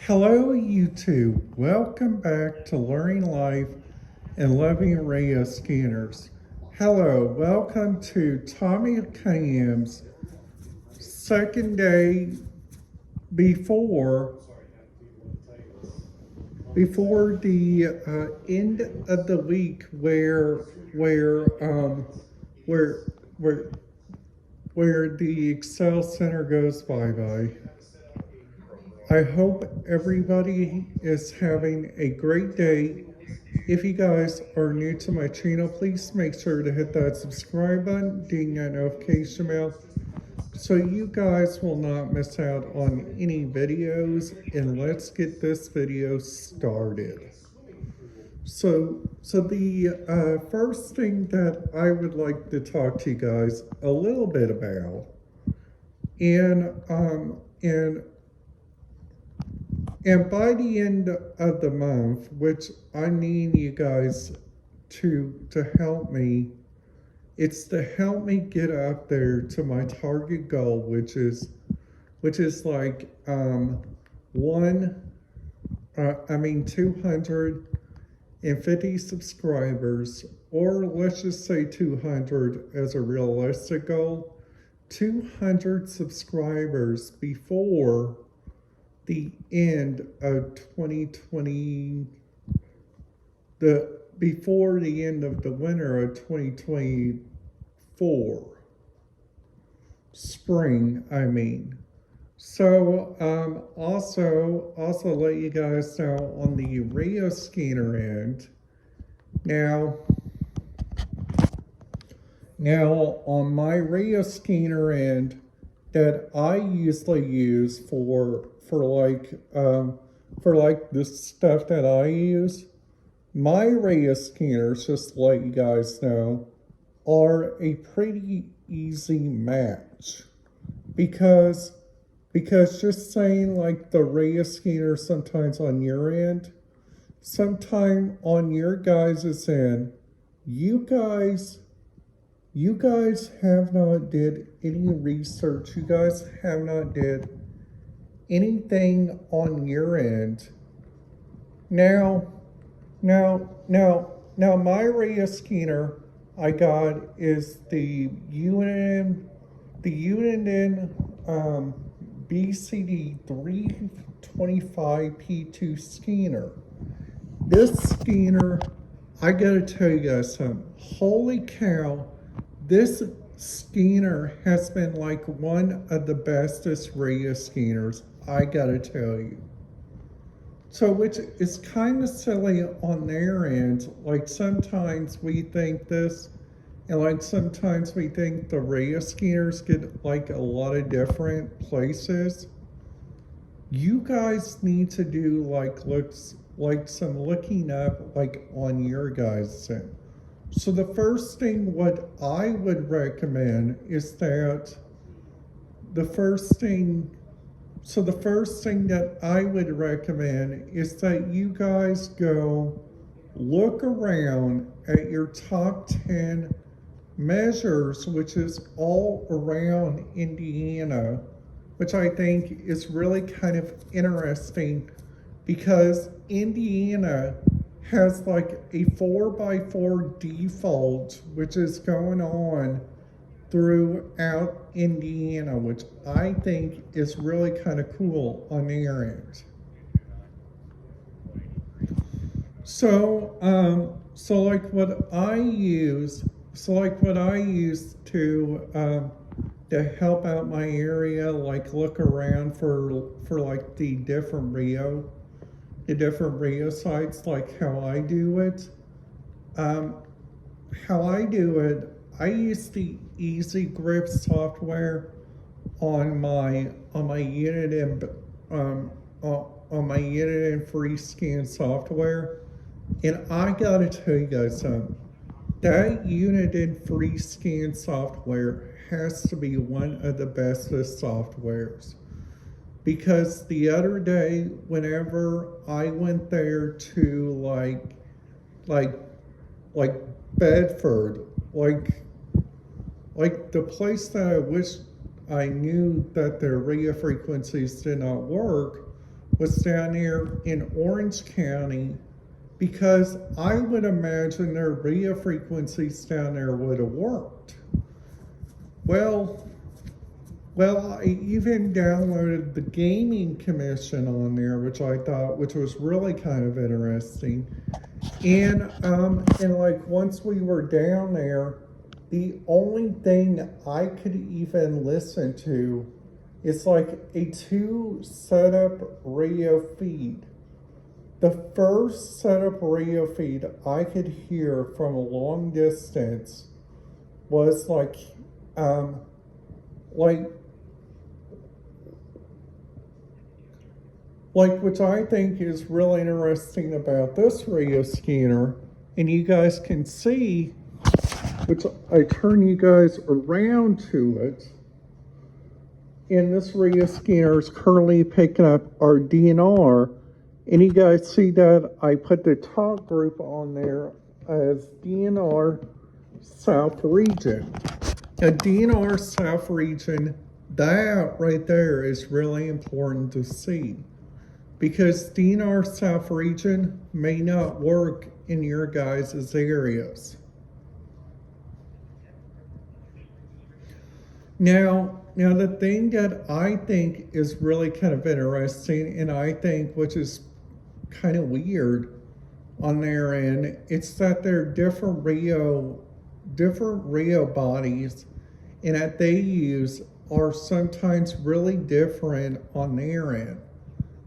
Hello, YouTube. Welcome back to Learning Life and Loving Radio Scanners. Hello, welcome to Tommy Cam's second day before the end of the week, where where where the Excel Center goes bye-bye. I hope everybody is having a great day. If you guys are new to my channel, please make sure to hit that subscribe button, ding that notification bell, so you guys will not miss out on any videos. And let's get this video started. So the first thing that I would like to talk to you guys a little bit about, and by the end of the month, which I need you guys to help me, it's to help me get up there to my target goal, which is like 250 subscribers, or let's just say 200 as a realistic goal. 200 subscribers before the end of 2020, before the end of the winter of 2024, spring, I mean. So also let you guys know on the radio scanner end. Now on my radio scanner end that I usually use for the stuff that I use, my radio scanners, just to let you guys know, are a pretty easy match, because just saying, like, the radio scanner sometimes on your end, sometime on your guys' end, you guys have not did any research. You guys have not did anything on your end. Now my radio scanner I got is the Uniden BCD 325P2 scanner. This scanner, I gotta tell you guys something. Holy cow, this scanner has been like one of the bestest radio scanners, I gotta tell you. So, which is kind of silly on their end. Like, sometimes we think this, and like sometimes we think the radio scanners get like a lot of different places. You guys need to do some looking up, like, on your guys' end. So the first thing what I would recommend is that the first thing that I would recommend is that you guys go look around at your top 10 measures, which is all around Indiana, which I think is really kind of interesting, because Indiana has like a 4x4 default, which is going on throughout Indiana, which I think is really kind of cool on their end. So like what I use to help out my area, like look around for like the different radio sites, like how I do it. I use the Easy Grip software on my Uniden free scan software, and I gotta tell you guys something. That Uniden free scan software has to be one of the bestest softwares, because the other day, whenever I went there to like Bedford, like the place that I wish I knew that their radio frequencies did not work was down there in Orange County, because I would imagine their radio frequencies down there would have worked. Well, I even downloaded the Gaming Commission on there, which was really kind of interesting. And like once we were down there, the only thing I could even listen to is like a 2 setup radio feed. The first setup radio feed I could hear from a long distance was like which I think is really interesting about this radio scanner, and you guys can see, which I turn you guys around to it, and this radio scanner is currently picking up our DNR, and you guys see that I put the talk group on there as DNR South Region. Now, DNR South Region, that right there is really important to see, because DNR South Region may not work in your guys' areas. Now the thing that I think is really kind of interesting, and I think which is kind of weird on their end, it's that there are different radio bodies, and that they use are sometimes really different on their end.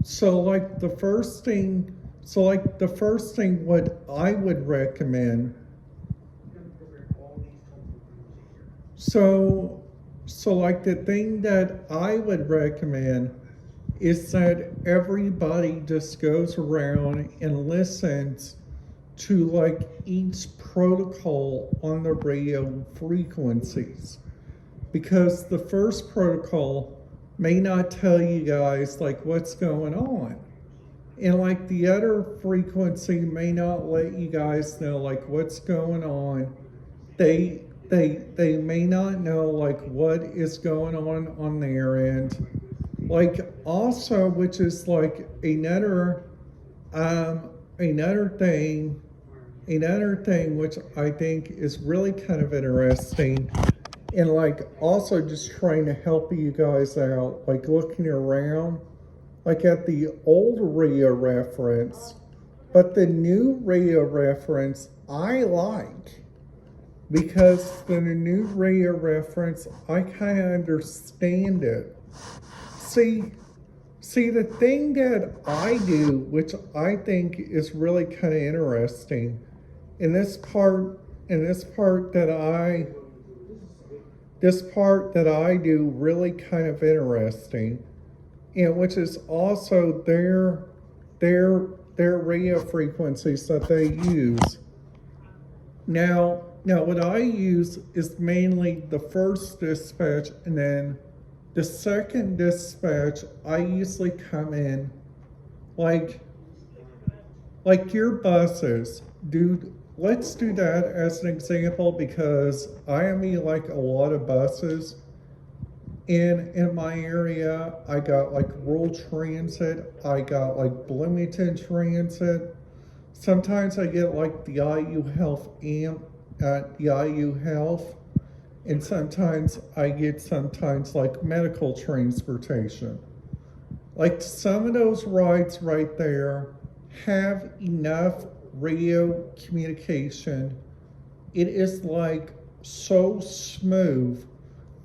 So the first thing what I would recommend, the thing that I would recommend is that everybody just goes around and listens to each protocol on the radio frequencies, because the first protocol may not tell you guys what's going on, and the other frequency may not let you guys know what's going on. They may not know what is going on their end. Also, which is another thing which I think is really kind of interesting, and also just trying to help you guys out, looking around at the old radio reference, but the new radio reference I like, because the new radio reference, I kind of understand it. See, the thing that I do, which I think is really kind of interesting, this part that I do really kind of interesting, and which is also their radio frequencies that they use. Now what I use is mainly the first dispatch, and then the second dispatch, I usually come in like your buses. Dude, let's do that as an example, because I mean a lot of buses in my area. I got rural transit, I got Bloomington Transit. Sometimes I get the IU Health AMP at the IU Health, and sometimes I get medical transportation. Some of those rides right there have enough radio communication. It is so smooth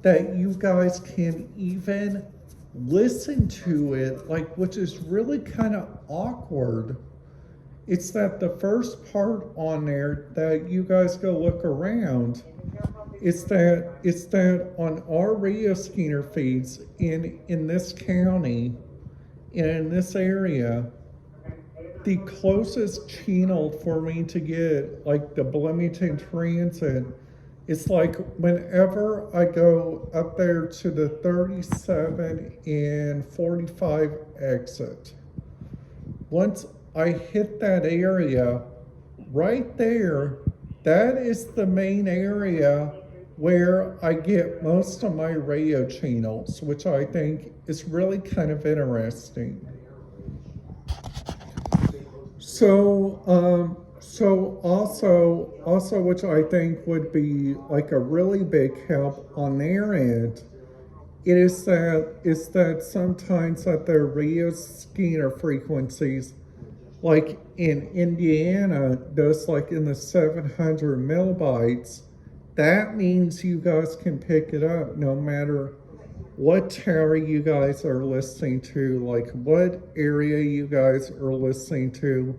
that you guys can even listen to it, which is really kind of awkward. It's that the first part on there that you guys go look around, it's that on our radio scanner feeds in this county and in this area, the closest channel for me to get the Bloomington Transit is whenever I go up there to the 37 and 45 exit. Once I hit that area right there, that is the main area where I get most of my radio channels, which I think is really kind of interesting. So also, which I think would be like a really big help on their end, is that sometimes that their radio scanner frequencies, like in Indiana, does like in the 700 millibytes. That means you guys can pick it up no matter what tower you guys are listening to, like what area you guys are listening to.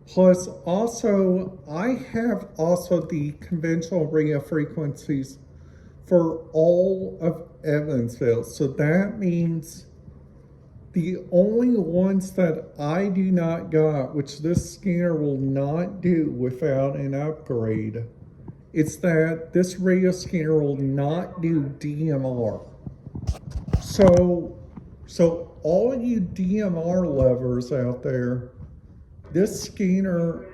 Plus, also, I have also the conventional radio frequencies for all of Evansville. So that means the only ones that I do not got, which this scanner will not do without an upgrade, it's that this radio scanner will not do DMR. So all you DMR lovers out there, this scanner,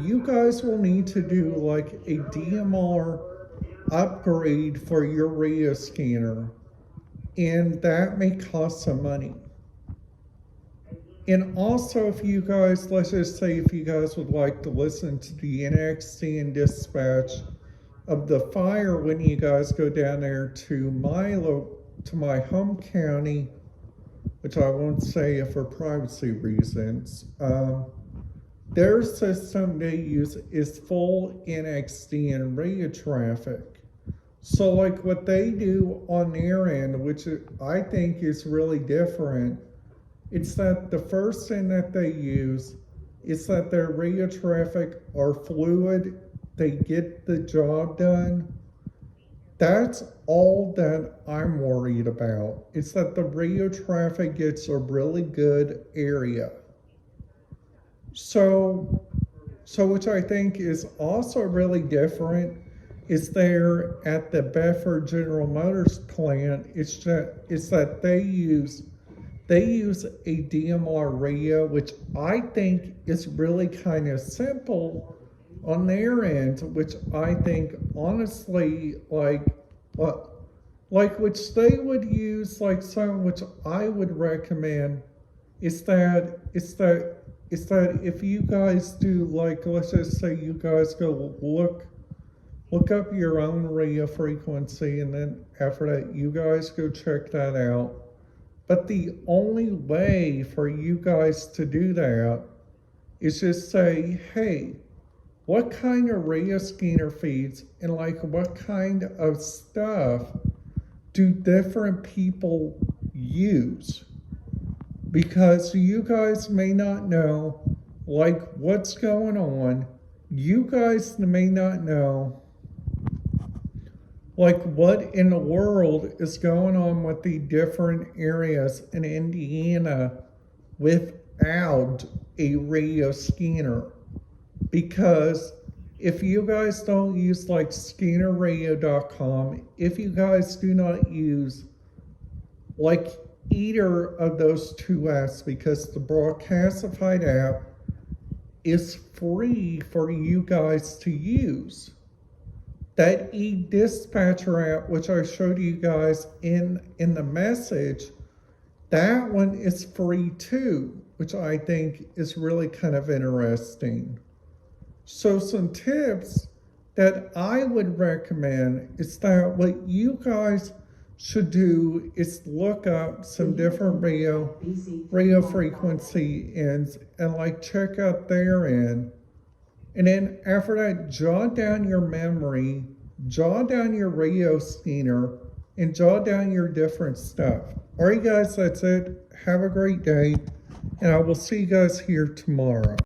you guys will need to do like a DMR upgrade for your radio scanner, and that may cost some money. And also, if you guys, let's just say if you guys would like to listen to the NXT and dispatch of the fire when you guys go down there to my home county, which I won't say for privacy reasons, their system they use is full NXT and radio traffic. So like what they do on their end, which I think is really different, it's that the first thing that they use is that their radio traffic are fluid, they get the job done. That's all that I'm worried about. It's that the radio traffic gets a really good area. So which I think is also really different is there at the Bedford General Motors plant. It's that they use a DMR radio, which I think is really kind of simple on their end, which I think honestly like which they would use, like some which I would recommend is that if you guys do, like, let's just say you guys go look up your own radio frequency, and then after that you guys go check that out. But the only way for you guys to do that is just say, hey, what kind of radio scanner feeds and like what kind of stuff do different people use? Because you guys may not know like what's going on. You guys may not know like what in the world is going on with the different areas in Indiana without a radio scanner. Because if you guys don't use like scannerradio.com, if you guys do not use like either of those two apps, because the Broadcastified app is free for you guys to use. That eDispatcher app, which I showed you guys in the message, that one is free too, which I think is really kind of interesting. So some tips that I would recommend is that what you guys should do is look up some different radio frequency ends and like check out their end. And then after that, jot down your memory, jot down your radio scanner, and jot down your different stuff. All right, guys, that's it. Have a great day, and I will see you guys here tomorrow.